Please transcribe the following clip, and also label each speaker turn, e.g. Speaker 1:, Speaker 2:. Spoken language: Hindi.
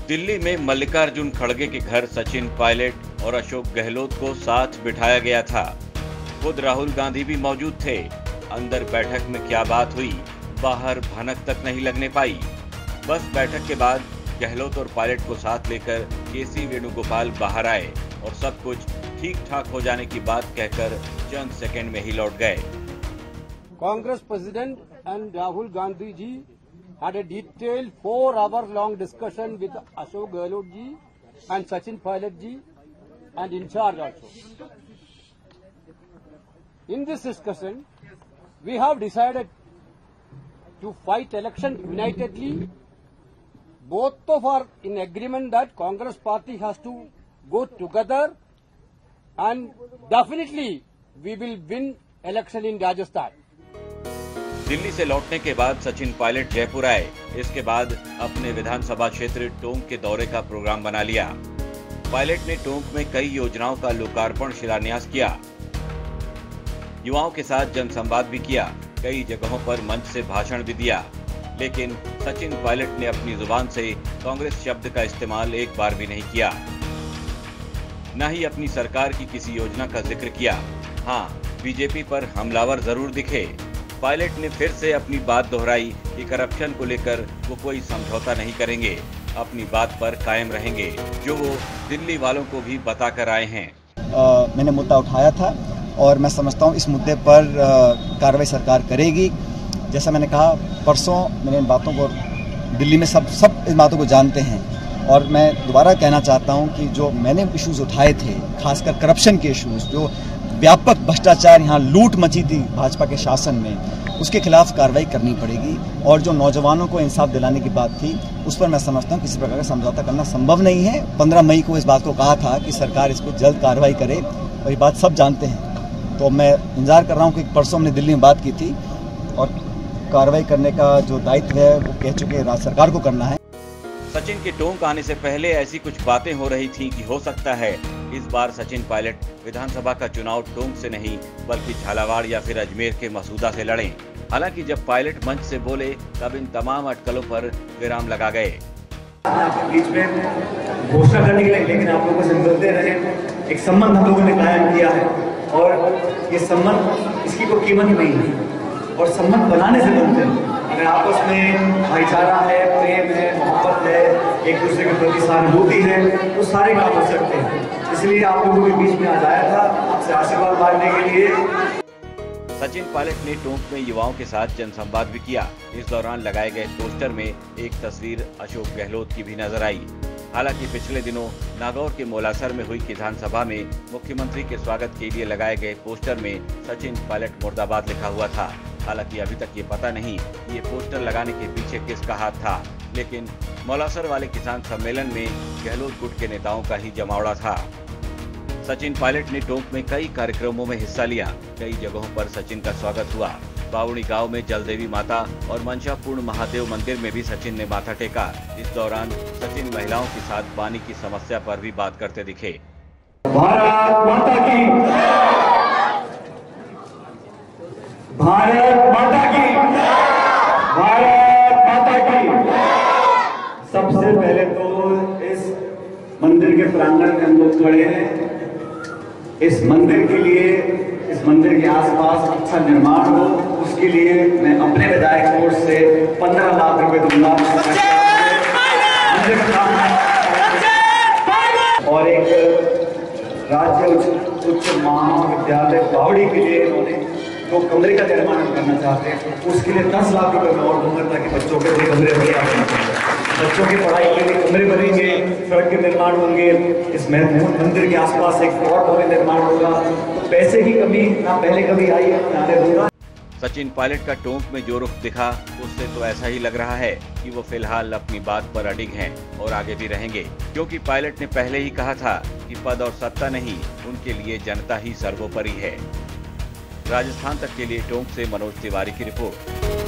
Speaker 1: दिल्ली में मल्लिकार्जुन खड़गे के घर सचिन पायलट और अशोक गहलोत को साथ बिठाया गया था। खुद राहुल गांधी भी मौजूद थे। अंदर बैठक में क्या बात हुई, बाहर भनक तक नहीं लगने पाई। बस बैठक के बाद गहलोत और पायलट को साथ लेकर केसी वेणुगोपाल बाहर आए और सब कुछ ठीक ठाक हो जाने की बात कहकर चंद सेकंड में ही लौट गए।
Speaker 2: Congress president and Rahul Gandhi ji had a detailed 4-hour-long discussion with Ashok Gehlot ji and Sachin Pilot ji and in charge also. In this discussion, we have decided to fight election unitedly. Both of are in agreement that Congress party has to go together and definitely we will win election in Rajasthan.
Speaker 1: Delhi से लौटने के बाद सचिन पायलट जयपुर आए। इसके बाद अपने विधानसभा क्षेत्र टोंक के दौरे का प्रोग्राम बना लिया। पायलट ने टोंक में कई योजनाओं का लोकार्पण शिलान्यास किया। युवाओं के साथ जनसंवाद भी किया। कई जगहों पर मंच से भाषण भी दिया। लेकिन सचिन पायलट ने अपनी जुबान से कांग्रेस शब्द का इस्तेमाल एक बार भी नहीं किया, न ही अपनी सरकार की किसी योजना का जिक्र किया। हाँ, बीजेपी पर हमलावर जरूर दिखे। पायलट ने फिर से अपनी बात दोहराई कि करप्शन को लेकर वो कोई समझौता नहीं करेंगे, अपनी बात पर कायम रहेंगे, जो वो दिल्ली वालों को भी बता कर आए हैं।
Speaker 3: मैंने मुद्दा उठाया था और मैं समझता हूँ इस मुद्दे पर कार्रवाई सरकार करेगी। जैसा मैंने कहा परसों, मैंने इन बातों को दिल्ली में सब इन बातों को जानते हैं और मैं दोबारा कहना चाहता हूँ कि जो मैंने इश्यूज उठाए थे, खासकर करप्शन के इश्यूज, जो व्यापक भ्रष्टाचार, यहाँ लूट मची थी भाजपा के शासन में, उसके खिलाफ कार्रवाई करनी पड़ेगी। और जो नौजवानों को इंसाफ दिलाने की बात थी, उस पर मैं समझता हूँ किसी प्रकार का समझौता करना संभव नहीं है। 15 मई को इस बात को कहा था कि सरकार इस पर जल्द कार्रवाई करे और ये बात सब जानते हैं। तो मैं इंतजार कर रहा हूँ कि परसों हमने दिल्ली में बात की थी और कार्रवाई करने का जो दायित्व है वो कह चुके राज्य सरकार को करना है।
Speaker 1: सचिन के टोंक आने से पहले ऐसी कुछ बातें हो रही थीं कि हो सकता है इस बार सचिन पायलट विधानसभा का चुनाव टोंक से नहीं बल्कि झालावाड़ या फिर अजमेर के मसूदा से लड़ें। हालांकि जब पायलट मंच से बोले तब इन तमाम अटकलों पर विराम लगा गए।
Speaker 4: बीच में घोषणा करने के लिए, लेकिन आप लोगों से मिलते रहे, एक संबंध हम लोगों ने कायम किया है और ये संबंध, इसकी कोई कीमत नहीं है और संबंध बनाने से बनते हैं। अगर आपस में भाईचारा है, प्रेम है, मोहब्बत है, एक दूसरे के प्रति सहानुभूति है, तो सारे काम हो सकते हैं। इसलिए आप लोगों के बीच में आज आया था आपसे आशीर्वाद मांगने के लिए।
Speaker 1: सचिन पायलट ने टोंक में युवाओं के साथ जनसंवाद भी किया। इस दौरान लगाए गए पोस्टर में एक तस्वीर अशोक गहलोत की भी नजर आई। हालांकि पिछले दिनों नागौर के मोलासर में हुई किसान सभा में मुख्यमंत्री के स्वागत के लिए लगाए गए पोस्टर में सचिन पायलट मुर्दाबाद लिखा हुआ था। हालांकि अभी तक ये पता नहीं ये पोस्टर लगाने के पीछे किसका हाथ था, लेकिन मोलासर वाले किसान सम्मेलन में गहलोत गुट के नेताओं का ही जमावड़ा था। सचिन पायलट ने टोंक में कई कार्यक्रमों में हिस्सा लिया। कई जगहों पर सचिन का स्वागत हुआ। बावड़ी गांव में जलदेवी माता और मनशापूर्ण महादेव मंदिर में भी सचिन ने माथा टेका। इस दौरान सचिन महिलाओं के साथ पानी की समस्या पर भी बात करते दिखे।
Speaker 4: भारत माता की, भारत माता की, भारत माता की। सबसे पहले तो इस मंदिर के प्रांगण में हम लोग खड़े हैं। इस मंदिर के लिए, इस मंदिर के आसपास अच्छा निर्माण हो, उसके लिए मैं अपने विधायक कोष से 15 लाख रुपए दूंगा और एक राज्य उच्च महाविद्यालय बावड़ी के लिए उन्होंने 2 कमरे का निर्माण करना चाहते हैं। उसके लिए 10 लाख रुपए मैं और दूंगा ताकि बच्चों के लिए कमरे बने, बच्चों की पढ़ाई के लिए कमरे बनेंगे, सड़क के निर्माण होंगे, इस महत्वपूर्ण मंदिर के आसपास एक और भवन निर्माण होगा। तो पैसे की कमी ना पहले कभी आई है, ना आने दूंगा।
Speaker 1: सचिन पायलट का टोंक में जो रुख दिखा उससे तो ऐसा ही लग रहा है कि वो फिलहाल अपनी बात पर अडिग हैं और आगे भी रहेंगे, क्योंकि पायलट ने पहले ही कहा था कि पद और सत्ता नहीं, उनके लिए जनता ही सर्वोपरि है। राजस्थान तक के लिए टोंक से मनोज तिवारी की रिपोर्ट।